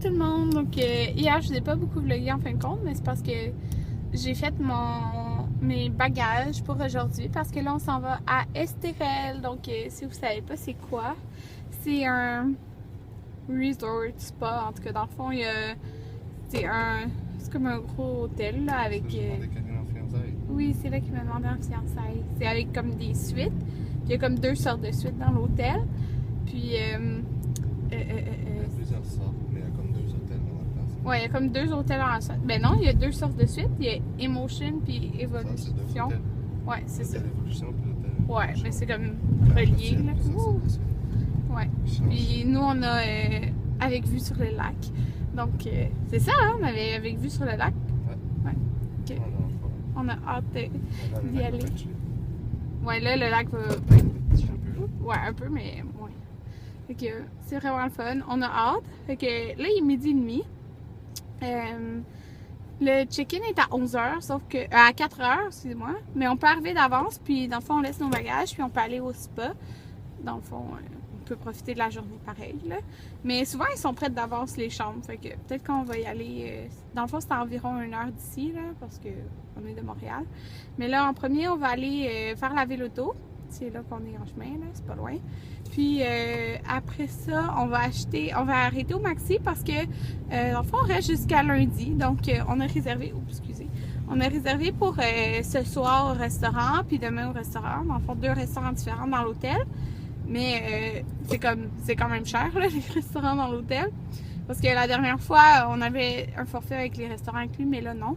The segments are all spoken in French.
Tout le monde, donc hier je n'ai pas beaucoup vlogué en fin de compte, mais c'est parce que j'ai fait mes bagages pour aujourd'hui parce que là on s'en va à Estérel. Donc si vous savez pas c'est quoi, c'est un resort spa. En tout cas dans le fond c'est comme un gros hôtel là avec oui, c'est là qu'il m'a demandé en fiançailles. C'est avec comme des suites. Puis il y a comme 2 sortes de suites dans l'hôtel. Puis plusieurs sortes, mais il y a comme 2 hôtels dans la place. ouais, il y a comme 2 hôtels en sorte. Ben non, il y a 2 sortes de suites. Il y a Emotion puis Evolution. Ouais, c'est ça. Evolution puis l'hôtel. Ouais, mais c'est comme relié là. Ouais. Puis nous on a avec vue sur le lac. Donc c'est ça, hein? On avait avec vue sur le lac. Ouais. Ok. On a hâte d'y aller. Ouais, là le lac va. Ouais, un peu, mais ouais. Fait que c'est vraiment le fun. On a hâte. Fait que là, il est 12h30. Le check-in est à 11h, sauf que. À 4h, excusez-moi. Mais on peut arriver d'avance, puis dans le fond, on laisse nos bagages, puis on peut aller au spa. Dans le fond, on peut profiter de la journée pareil, là. Mais souvent, ils sont prêts d'avance, les chambres. Fait que peut-être qu'on va y aller. Dans le fond, c'est environ 1 heure d'ici, là, parce qu'on est de Montréal. Mais là, en premier, on va aller faire la Véloto. C'est là qu'on est en chemin, là, c'est pas loin. Puis après ça, on va arrêter au Maxi parce que dans le fond, on reste jusqu'à lundi. Donc on a réservé, on a réservé pour ce soir au restaurant, puis demain au restaurant. Dans le fond, 2 restaurants différents dans l'hôtel. Mais c'est quand même cher, là, les restaurants dans l'hôtel. Parce que la dernière fois, on avait un forfait avec les restaurants inclus, mais là, non.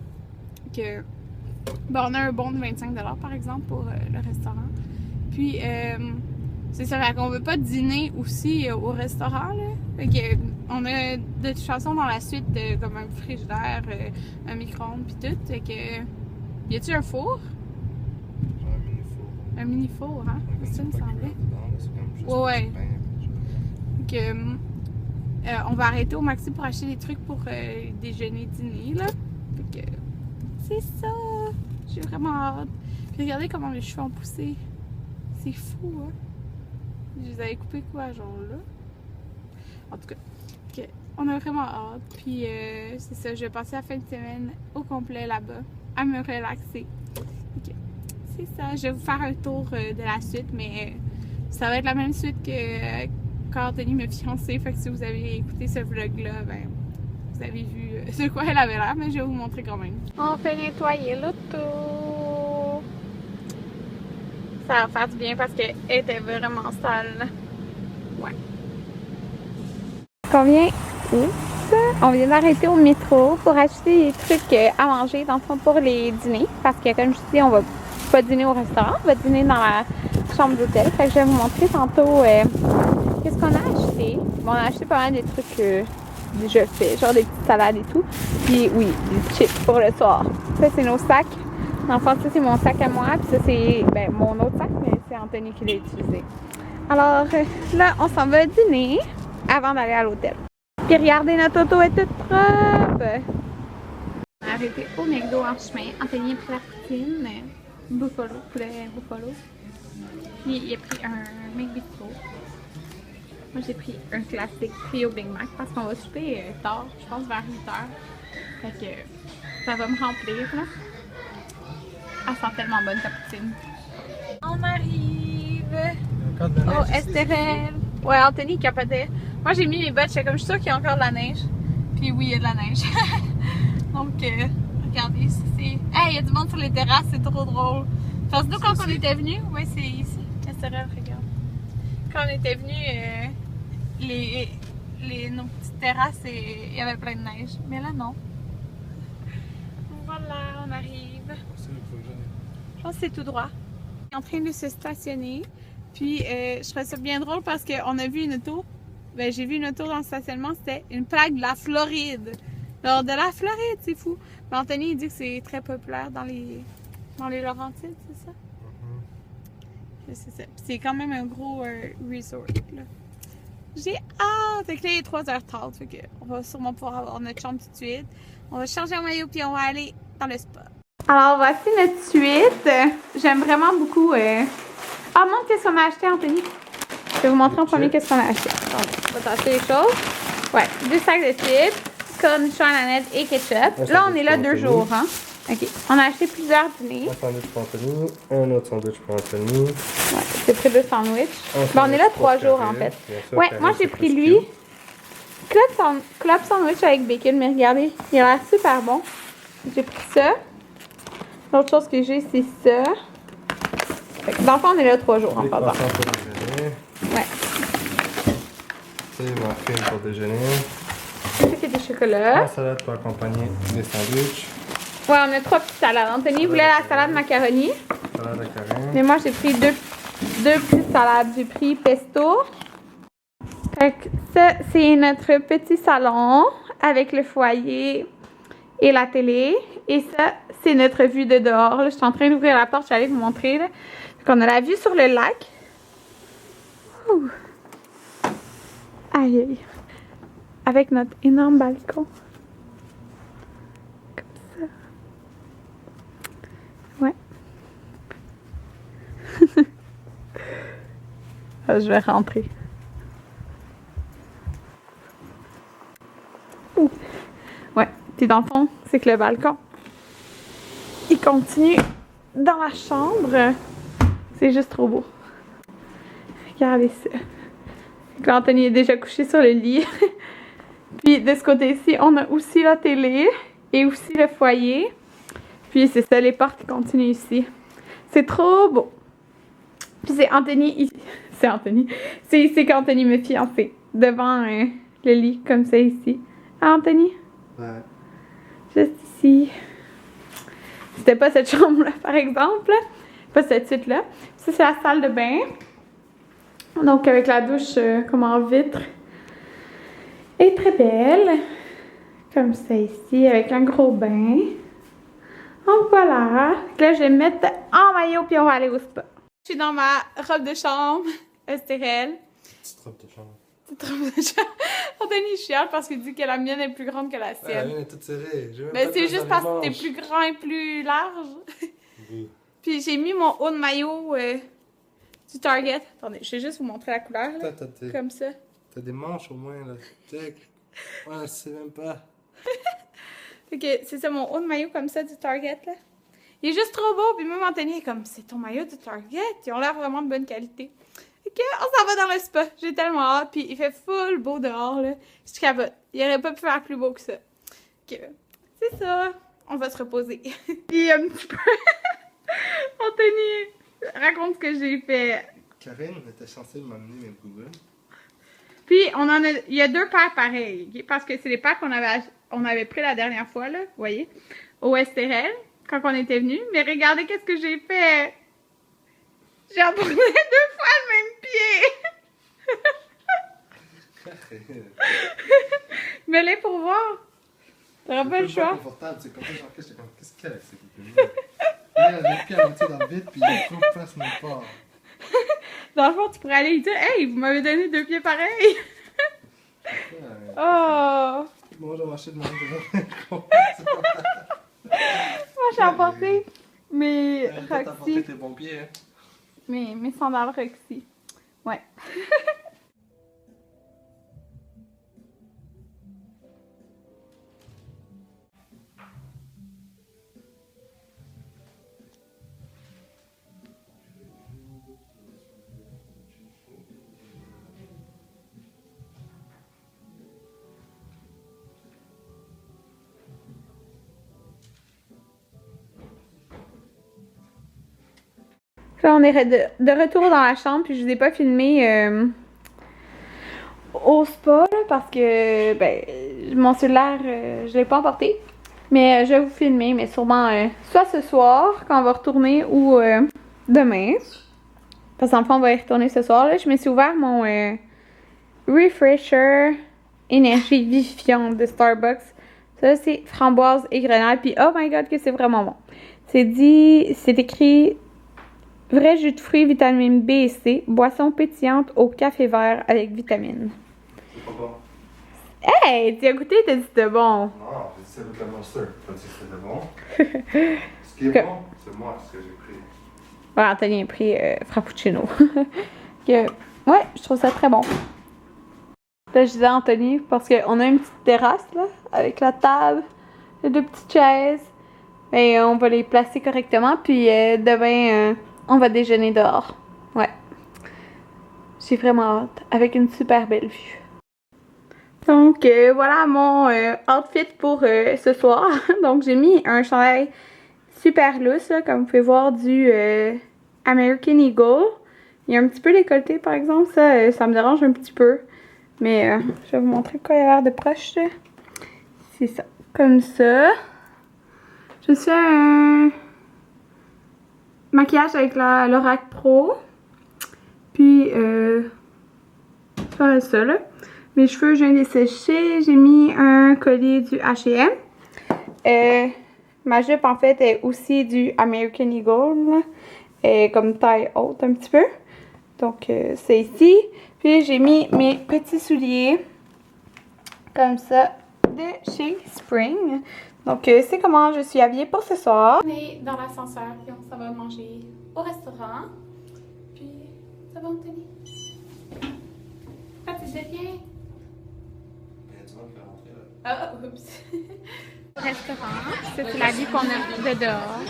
Bon, on a un bon de 25$ par exemple pour le restaurant. Puis, c'est ça, qu'on veut pas dîner aussi au restaurant, là. Fait que, on a de toute façon dans la suite comme un frigidaire, un micro-ondes pis tout. Fait que, y a-tu un four? Genre un mini-four. Un mini-four, hein? C'est Ça me semblait. Ouais. Fait que, on va arrêter au Maxi pour acheter des trucs pour déjeuner, dîner, là. Fait que, c'est ça! J'ai vraiment hâte. Puis regardez comment mes cheveux ont poussé. C'est fou, hein? Je les avais coupés quoi, genre là? En tout cas, okay. On a vraiment hâte. Puis c'est ça, je vais passer la fin de semaine au complet là-bas, à me relaxer. Okay. C'est ça, je vais vous faire un tour de la suite, mais ça va être la même suite que quand Anthony m'a fiancé. Fait que si vous avez écouté ce vlog-là, ben vous avez vu de quoi elle avait l'air, mais je vais vous montrer quand même. On fait nettoyer l'auto. Ça va faire du bien parce qu'elle était vraiment sale. Ouais. On vient d'arrêter au métro pour acheter des trucs à manger dans le fond pour les dîners. Parce que comme je dis, on va pas dîner au restaurant, on va dîner dans la chambre d'hôtel. Fait que je vais vous montrer tantôt qu'est-ce qu'on a acheté. Bon, on a acheté pas mal des trucs déjà faits, genre des petites salades et tout. Puis oui, des chips pour le soir. Ça c'est nos sacs. Dans le fond, ça c'est mon sac à moi, puis ça c'est mon autre sac, mais c'est Anthony qui l'a utilisé. Alors là, on s'en va dîner avant d'aller à l'hôtel. Puis regardez, notre auto est toute propre! On a arrêté au McDo en chemin. Anthony a pris la poutine, poulet buffalo. Puis il a pris un McBistro. Moi j'ai pris un classique trio Big Mac parce qu'on va souper tard, je pense vers 8h. Fait que ça va me remplir là. Elle sent tellement bonne ta poutine. On arrive! Oh, Estérel! Ouais, Anthony capotait. Moi j'ai mis mes bottes, j'étais comme je suis sûre qu'il y a encore de la neige. Puis oui, il y a de la neige. Donc, regardez, c'est. Hey, il y a du monde sur les terrasses, c'est trop drôle. Parce que nous, quand on était venus, ouais, c'est ici. Estérel, regarde. Quand on était venus, nos petites terrasses, il y avait plein de neige. Mais là, non. Voilà, on arrive. Je pense que c'est tout droit. On est en train de se stationner. Puis je trouvais ça bien drôle parce qu'on a vu une auto. Ben, j'ai vu une auto dans le stationnement, c'était une plaque de la Floride. Alors de la Floride, c'est fou. Mais Anthony il dit que c'est très populaire dans les Laurentides, c'est ça? C'est ça. Puis c'est quand même un gros resort là. J'ai hâte! Fait que là, il est 3h30. Fait que on va sûrement pouvoir avoir notre chambre tout de suite. On va changer en maillot puis on va aller dans le spa. Alors voici notre suite. J'aime vraiment beaucoup. Ah, montre qu'est-ce qu'on a acheté, Anthony. Je vais vous montrer en premier qu'est-ce qu'on a acheté. Attendez, on va tâcher les choses. Ouais, 2 sacs de chips, cornichons à la nette et ketchup. Là, on est là 2 jours, hein. OK. On a acheté plusieurs dîners. Un sandwich pour Anthony, un autre sandwich pour Anthony. Ouais, j'ai pris 2 sandwichs. Ben, on est là 3 jours, en fait. Ouais, moi, j'ai pris lui. Club sandwich avec bacon, mais regardez, il a l'air super bon. J'ai pris ça. L'autre chose que j'ai, c'est ça. Dans le fond, on est là 3 jours, en fait. Ouais. C'est muffins pour déjeuner. C'est ça qui est des chocolats. La salade pour accompagner les sandwichs. Ouais, on a 3 petites salades. Anthony voulait la salade macaroni. Salade à carême. Mais moi, j'ai pris deux petites salades. J'ai pris pesto. Fait que ça, c'est notre petit salon avec le foyer et la télé. Et ça, c'est notre vue de dehors. Là, je suis en train d'ouvrir la porte. Je vais aller vous montrer. Là. Donc, on a la vue sur le lac. Ouh. Aïe, aïe. Avec notre énorme balcon. Comme ça. Ouais. Je vais rentrer. Ouh. Ouais. Puis dans le fond, c'est que le balcon, il continue dans la chambre. C'est juste trop beau. Regardez ça. Anthony est déjà couché sur le lit. Puis de ce côté-ci, on a aussi la télé et aussi le foyer. Puis c'est ça, les portes qui continuent ici. C'est trop beau. Puis c'est Anthony ici. C'est Anthony. C'est ici qu'Anthony me fiancé. Devant le lit, comme ça ici. Ah, Anthony? Ouais. Juste ici. C'était pas cette chambre-là, par exemple. Pas cette suite-là. Ça, c'est la salle de bain. Donc, avec la douche comme en vitre. Et très belle. Comme ça ici, avec un gros bain. Donc voilà. Là, je vais me mettre en maillot puis on va aller au spa. Je suis dans ma robe de chambre. Estérel. Petite robe de chambre. Petite robe de chambre. Anthony chiale parce qu'il dit que la mienne est plus grande que la sienne. Ouais, la mienne est toute serrée. Mais c'est juste parce que t'es plus grand et plus large. Oui. Puis j'ai mis mon haut de maillot du Target. Attendez, je vais juste vous montrer la couleur. Là, comme ça. T'as des manches au moins, là. Check. Ouais, je sais même pas. Fait que c'est ça, mon haut de maillot comme ça du Target, là. Il est juste trop beau. Puis même Anthony est comme, c'est ton maillot du Target. Ils ont l'air vraiment de bonne qualité. Fait que on s'en va dans le spa. J'ai tellement hâte. Puis il fait full beau dehors, là. Je capote. Il aurait pas pu faire plus beau que ça. Ok, c'est ça. On va se reposer. Puis un petit peu... Anthony, raconte ce que j'ai fait. Karine était censée m'amener mes Google. Puis, il y a 2 paires pareilles, okay? Parce que c'est les paires qu'on avait pris la dernière fois, là, vous voyez, au STRL, quand on était venu. Mais regardez qu'est-ce que j'ai fait. J'ai emporté 2 fois le même pied. Mets-les pour voir. T'auras pas le choix. C'est confortable, c'est comme ça, genre, qu'est-ce qu'il y a avec ces poupées-là? Là, j'ai pied à moitié dans le vide, puis il faut que je fasse mon pas. Dans le fond, tu pourrais aller lui dire, hey, vous m'avez donné 2 pieds pareils. Oh! Bon, j'ai marché de mon Moi, j'ai emporté mes Roxy. T'as apporté Roxy. tes bons pieds, hein? Mes sandales Roxy. Ouais. Là, on est de retour dans la chambre, puis je vous ai pas filmé au spa, là, parce que ben, mon cellulaire, je l'ai pas emporté. Mais je vais vous filmer, mais sûrement soit ce soir, quand on va retourner, ou demain. Parce qu'en fait, on va y retourner ce soir. Là. Je me suis ouvert mon Refresher Énergie Vivifiante de Starbucks. Ça, c'est framboise et grenade. Puis, oh my god, que c'est vraiment bon. C'est écrit... Vrai jus de fruits, vitamine B et C, boisson pétillante au café vert avec vitamines. C'est pas bon. Hey, tu as goûté, t'as dit que c'était bon. Non, j'ai dit c'est avec la Monster. J'ai pas dit que c'était bon. Ce qui est bon, c'est moi, ce que j'ai pris. Ouais, Anthony a pris Frappuccino. Ouais, je trouve ça très bon. Là, je disais à Anthony, parce qu'on a une petite terrasse, là, avec la table, les 2 petites chaises. Et on va les placer correctement, puis demain, on va déjeuner dehors. Ouais. J'ai vraiment hâte, avec une super belle vue. Donc, voilà mon outfit pour ce soir. Donc, j'ai mis un chandail super loose, là, comme vous pouvez voir, du American Eagle. Il y a un petit peu décolleté, par exemple. Ça me dérange un petit peu. Mais je vais vous montrer quoi il a l'air de proche. C'est ça. Comme ça. Je fais un maquillage avec la Lorac Pro. Puis, faire ça, là. Mes cheveux, je viens de les sécher. J'ai mis un collier du H&M. Ma jupe, en fait, est aussi du American Eagle. Là. Comme taille haute un petit peu. Donc, c'est ici. Puis, j'ai mis mes petits souliers. Comme ça. De chez Spring. Donc, c'est comment je suis habillée pour ce soir. On est dans l'ascenseur. Puis, on s'en va manger au restaurant. Puis, ça va, Anthony? Ah, tu sais bien? Ah, oups. Restaurant, c'est la vue qu'on a de dehors.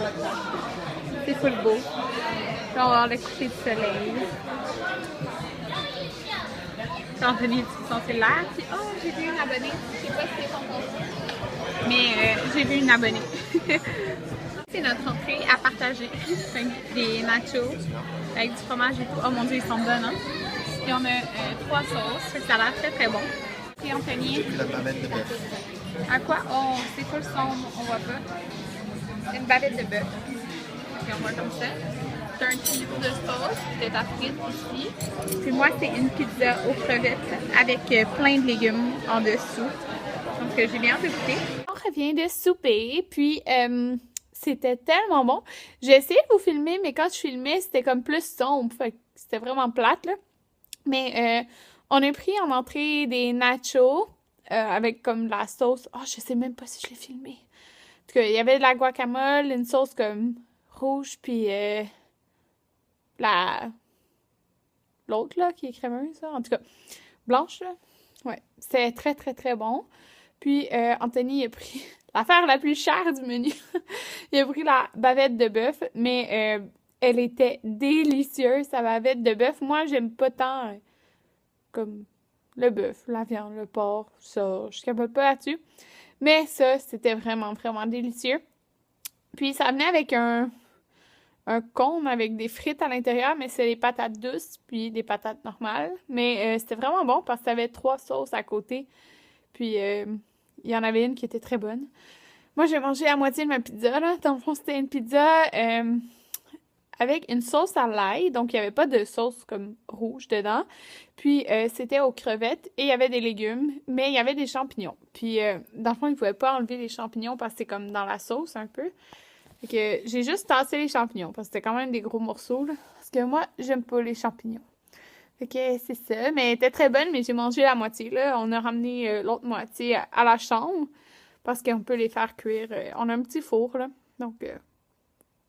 C'est full beau. On va voir le coucher du soleil. Anthony sur son cellulaire. Puis, oh, j'ai vu une abonnée. Je sais pas si c'est son compte. Mais j'ai vu une abonnée. C'est notre entrée à partager. Des nachos avec du fromage et tout. Oh mon dieu, ils sont bons, hein? Et on a 3 sauces. Ça a l'air très très bon. Et Anthony. J'ai pris la bavette de bœuf. À quoi? Oh, c'est full sombre, on voit pas. Une bavette de bœuf. Puis on voit comme ça. C'est un petit bout de sauce, de ta frite ici. Puis moi, c'est une pizza aux crevettes avec plein de légumes en dessous. Donc j'ai bien hâte de goûter. On revient de souper, puis c'était tellement bon. J'ai essayé de vous filmer, mais quand je filmais, c'était comme plus sombre. Fait que c'était vraiment plate, là. Mais on a pris en entrée des nachos. Avec comme la sauce. Oh, je sais même pas si je l'ai filmé. En tout cas, il y avait de la guacamole, une sauce comme rouge, puis l'autre là, qui est crémeuse, là. En tout cas, blanche, là. Ouais, c'était très, très, très bon. Puis, Anthony a pris l'affaire la plus chère du menu. Il a pris la bavette de bœuf, mais elle était délicieuse, sa bavette de bœuf. Moi, j'aime pas tant comme le bœuf, la viande, le porc, ça, je capote pas là-dessus. Mais ça, c'était vraiment, vraiment délicieux. Puis ça venait avec un cône avec des frites à l'intérieur, mais c'est des patates douces, puis des patates normales. Mais c'était vraiment bon parce que ça avait 3 sauces à côté. Puis il y en avait une qui était très bonne. Moi, j'ai mangé la moitié de ma pizza, là. Dans le fond, c'était une pizza avec une sauce à l'ail, donc il n'y avait pas de sauce comme rouge dedans. Puis c'était aux crevettes et il y avait des légumes, mais il y avait des champignons. Puis dans le fond, ils ne pouvaient pas enlever les champignons parce que c'est comme dans la sauce un peu. Fait que j'ai juste tassé les champignons parce que c'était quand même des gros morceaux, là. Parce que moi, j'aime pas les champignons. Fait que c'est ça. Mais elle était très bonne, mais j'ai mangé la moitié, là. On a ramené l'autre moitié à la chambre parce qu'on peut les faire cuire. On a un petit four, là. Donc,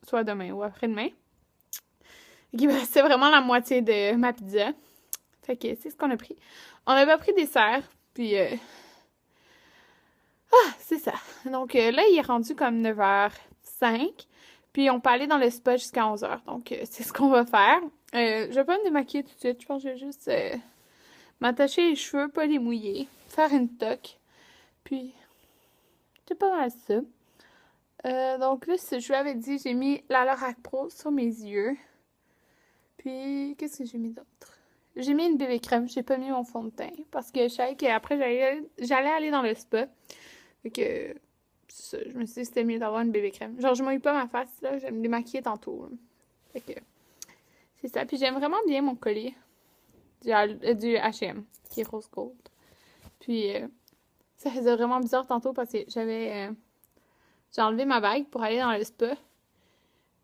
soit demain ou après-demain. C'est vraiment la moitié de ma pizza. Fait que c'est ce qu'on a pris. On n'a pas pris dessert. Puis, c'est ça. Donc là, il est rendu comme 9h05. Puis on peut aller dans le spa jusqu'à 11h. Donc c'est ce qu'on va faire. Je vais pas me démaquiller tout de suite. Je pense que je vais juste m'attacher les cheveux, pas les mouiller. Faire une toque. Puis c'est pas mal ça. Donc là, je vous avais dit, j'ai mis la Lorac Pro sur mes yeux. Puis, qu'est-ce que j'ai mis d'autre? J'ai mis une bébé crème. J'ai pas mis mon fond de teint. Parce que je savais qu'après, j'allais aller dans le spa. Fait que, ça, je me suis dit que c'était mieux d'avoir une bébé crème. Genre, je mouille pas ma face, là. Je vais me démaquiller tantôt. Là. Fait que, c'est ça. Puis, j'aime vraiment bien mon collier du H&M, qui est rose gold. Puis, ça faisait vraiment bizarre tantôt parce que j'ai enlevé ma bague pour aller dans le spa.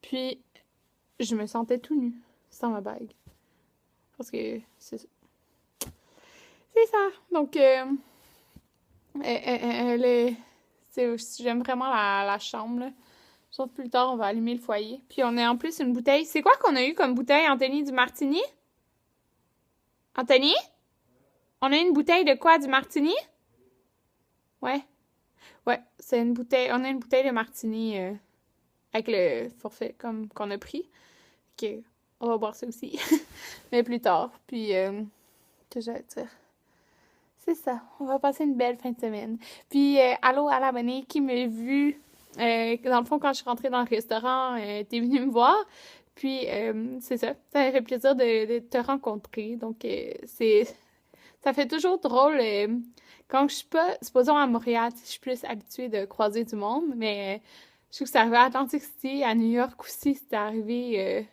Puis, je me sentais tout nue. Sans ma bague. Parce que c'est ça. C'est ça. Donc, j'aime vraiment la chambre, là. Sauf plus tard, on va allumer le foyer. Puis on a en plus une bouteille. C'est quoi qu'on a eu comme bouteille, Anthony, du martini? Anthony? On a une bouteille de quoi? Du martini? Ouais. Ouais, c'est une bouteille. On a une bouteille de martini avec le forfait comme qu'on a pris. Ok, on va boire ça aussi. Mais plus tard. Puis, que j'allais dire? C'est ça. On va passer une belle fin de semaine. Puis, allô à l'abonné qui m'a vu. Dans le fond, quand je suis rentrée dans le restaurant, t'es venue me voir. Puis, c'est ça. Ça m'a fait plaisir de te rencontrer. Donc, ça fait toujours drôle. Quand je suis pas, supposons à Montréal, je suis plus habituée de croiser du monde. Mais je trouve que c'est arrivé à Atlantic City, à New York aussi, c'était arrivé.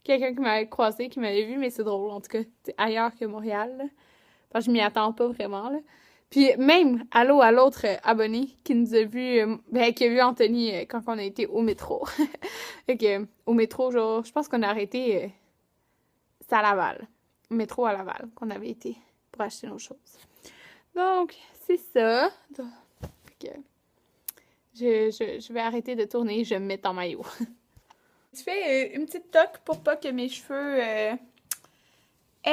Quelqu'un qui m'avait croisé, qui m'avait vu, mais c'est drôle, en tout cas, c'est ailleurs que Montréal, là. Parce que je m'y attends pas vraiment, là. Puis même, allô à l'autre abonné qui nous a vu, qui a vu Anthony quand on a été au métro. Fait que, au métro, genre, je pense qu'on a arrêté, c'est à Laval. Au métro à Laval, qu'on avait été pour acheter nos choses. Donc, c'est ça. Fait que, je vais arrêter de tourner, je vais me mettre en maillot. Je fais une petite toque pour pas que mes cheveux aient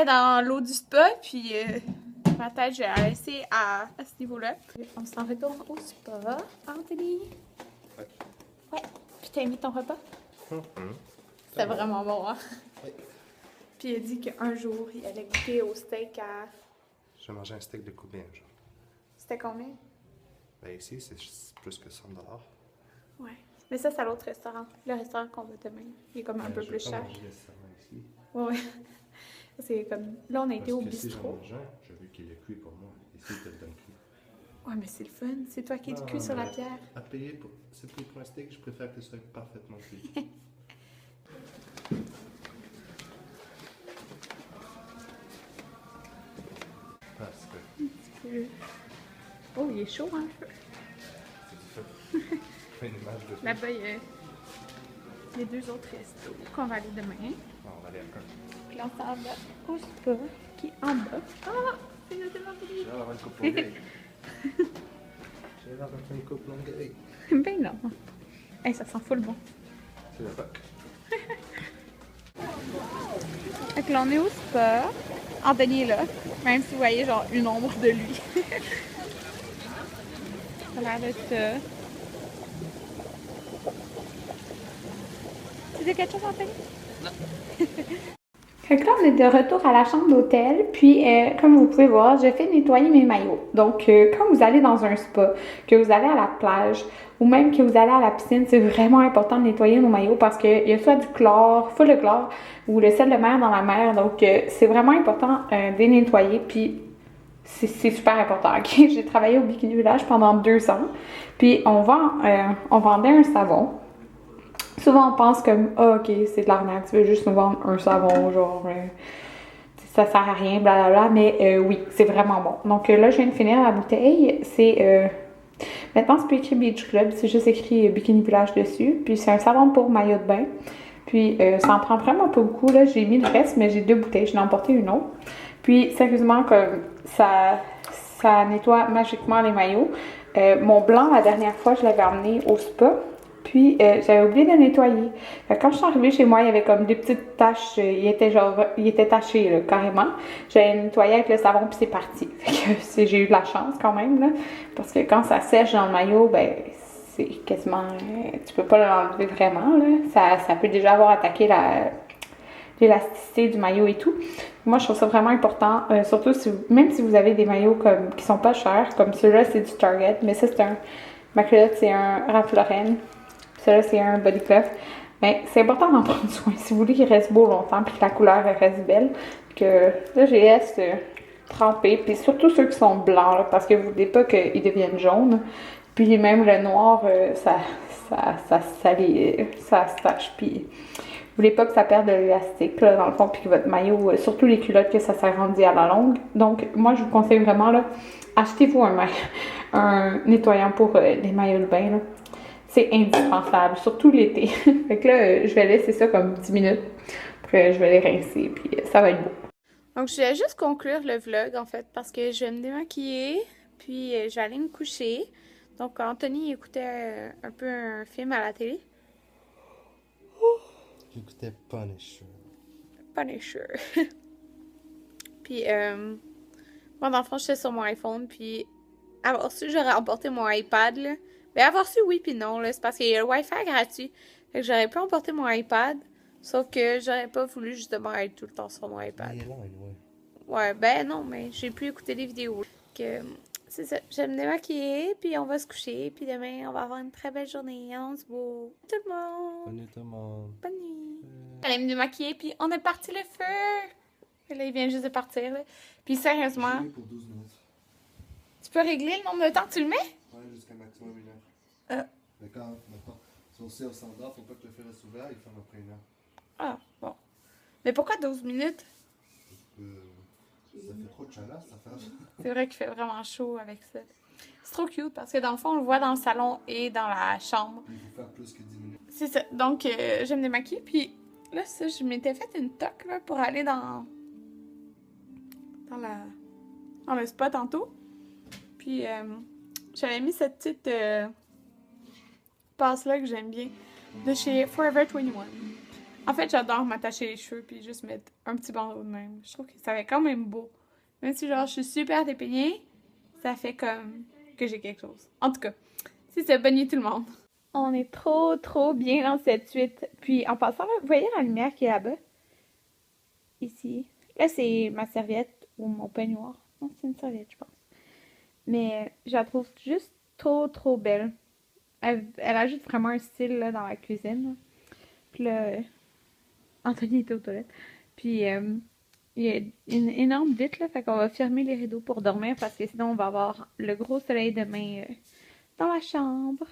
dans l'eau du spa, puis ma tête, je vais la laisser à ce niveau-là. On s'en retourne au spa. Anthony? Ouais. Ouais. Puis t'as aimé ton repas? C'était vraiment bon, hein? Oui. Puis il a dit qu'un jour, il allait goûter au steak à... Je vais manger un steak de combien, genre? C'était combien? Ben ici, c'est plus que 100 $. Ouais. Mais ça, c'est à l'autre restaurant. Le restaurant qu'on va demain. Il est comme un peu plus cher. Je vais nécessairement ici. Ouais. C'est comme... Là, on a été au Parce que si bistrot. j'en mange un, je veux qu'il est cuit pour moi. Ici, il te le donne cuit. Ouais, mais c'est le fun. C'est toi qui es du cul sur la pierre. À payer pour... C'est pris pour un steak, je préfère que ce soit parfaitement cuit. Parce que... Oh, il est chaud, hein, le feu. C'est du feu. Fais une image de feu. Là-bas, il y a les deux autres restos qu'on va aller demain. Non, on va aller à un. Puis là, on s'en va au spa, qui est en bas. Ah! C'est notre Anthony! J'ai l'air d'avoir une coupe longueuil. J'ai l'air d'avoir une coupe longueuil. Ben non. Hey, ça sent full bon. C'est la PAC. Fait que là, on est au spa. Anthony est là. Même si vous voyez genre une ombre de lui. Ça a l'air de ça. Tu dis quelque chose, Anthony? Non. Fait que là, on est de retour à la chambre d'hôtel, puis comme vous pouvez voir, j'ai fait nettoyer mes maillots. Donc, quand vous allez dans un spa, que vous allez à la plage, ou même que vous allez à la piscine, c'est vraiment important de nettoyer nos maillots parce qu'il y a soit du chlore, full de chlore, ou le sel de mer dans la mer. Donc, c'est vraiment important de les nettoyer, puis c'est super important. Okay? J'ai travaillé au Bikini Village pendant 2 ans, puis on vendait un savon. Souvent, on pense comme, ah, ok, c'est de l'arnaque, tu veux juste nous vendre un savon, genre, ça sert à rien, blablabla, mais oui, c'est vraiment bon. Donc là, je viens de finir la bouteille, c'est, maintenant, c'est plus écrit Beach Club, c'est juste écrit Bikini Village dessus, puis c'est un savon pour maillot de bain, puis ça en prend vraiment pas beaucoup, là, j'ai mis le reste, mais j'ai 2 bouteilles, j'en ai emporté une autre, puis sérieusement, comme, ça nettoie magiquement les maillots. Mon blanc, la dernière fois, je l'avais emmené au spa, puis, j'avais oublié de le nettoyer. Fait que quand je suis arrivée chez moi, il y avait comme des petites taches. Il était taché, là, carrément. J'avais nettoyé avec le savon, puis c'est parti. Fait que j'ai eu de la chance quand même, là. Parce que quand ça sèche dans le maillot, ben, c'est quasiment... tu peux pas l'enlever vraiment, là. Ça peut déjà avoir attaqué l'élasticité du maillot et tout. Moi, je trouve ça vraiment important, surtout même si vous avez des maillots qui sont pas chers, comme ceux-là, c'est du Target, mais ça, ma culotte, c'est un Ralph Lauren. Celui-là, c'est un body cloth. Mais c'est important d'en prendre soin. Si vous voulez qu'il reste beau longtemps puis que la couleur reste belle, que là, je les laisse tremper. Puis surtout ceux qui sont blancs, là, parce que vous ne voulez pas qu'ils deviennent jaunes. Puis même le noir, ça se tache. Puis vous voulez pas que ça perde de l'élastique, là, dans le fond, puis que votre maillot, surtout les culottes, que ça s'agrandit à la longue. Donc, moi, je vous conseille vraiment, là, achetez-vous un nettoyant pour les maillots de bain, là. C'est indispensable, surtout l'été. Fait que là, je vais laisser ça comme 10 minutes. Après, je vais les rincer, puis ça va être beau. Donc, je vais juste conclure le vlog, en fait, parce que je vais me démaquiller, puis je vais aller me coucher. Donc, Anthony écoutait un peu un film à la télé. J'écoutais Punisher. Punisher. Puis, Moi, dans le fond, j'étais sur mon iPhone, puis avoir su, j'aurais emporté mon iPad, là. Mais avoir su, oui, puis non, là. C'est parce qu'il y a le Wi-Fi gratuit. Fait que j'aurais pu emporter mon iPad, sauf que j'aurais pas voulu justement être tout le temps sur mon iPad. Il est là, anyway. Ouais, ben non, mais j'ai pu écouter des vidéos. Que, c'est ça, je vais me démaquiller, puis on va se coucher, puis demain, on va avoir une très belle journée. On se voit. Tout le monde! Bonne nuit tout le monde. Bonne nuit! J'allais me démaquiller, puis on est parti le feu! Et là, il vient juste de partir, là. Puis sérieusement, J'ai pour 12 minutes. tu peux régler le nombre de temps que tu le mets? Ouais, jusqu'à maximum 1 heure. Ah. Mais quand, maintenant, si on sait au standard, faut pas que le fer reste ouvert, il ferme après 1 heure. Ah, bon. Mais pourquoi 12 minutes? Ça fait trop de chaleur, ça fait. C'est vrai qu'il fait vraiment chaud avec ça. C'est trop cute parce que dans le fond, on le voit dans le salon et dans la chambre. Il faut faire plus que 10 minutes. C'est ça. Donc, je me démaquille. Puis là, ça, je m'étais fait une toque là, pour aller dans le spa tantôt. Puis, j'avais mis cette petite passe-là que j'aime bien de chez Forever 21. En fait, j'adore m'attacher les cheveux puis juste mettre un petit bandeau de même. Je trouve que ça fait quand même beau. Même si genre je suis super dépeignée, ça fait comme que j'ai quelque chose. En tout cas, c'est bonne nuit tout le monde. On est trop bien dans cette suite. Puis en passant, là, vous voyez la lumière qui est là-bas? Ici. Là, c'est ma serviette ou mon peignoir. Non, c'est une serviette, je pense. Mais je la trouve juste trop belle. Elle ajoute vraiment un style là, dans la cuisine. Là. Puis là, Anthony était aux toilettes. Puis il y a une énorme vitre, là, fait qu'on va fermer les rideaux pour dormir parce que sinon on va avoir le gros soleil demain dans la chambre.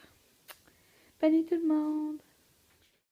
Bonne nuit tout le monde!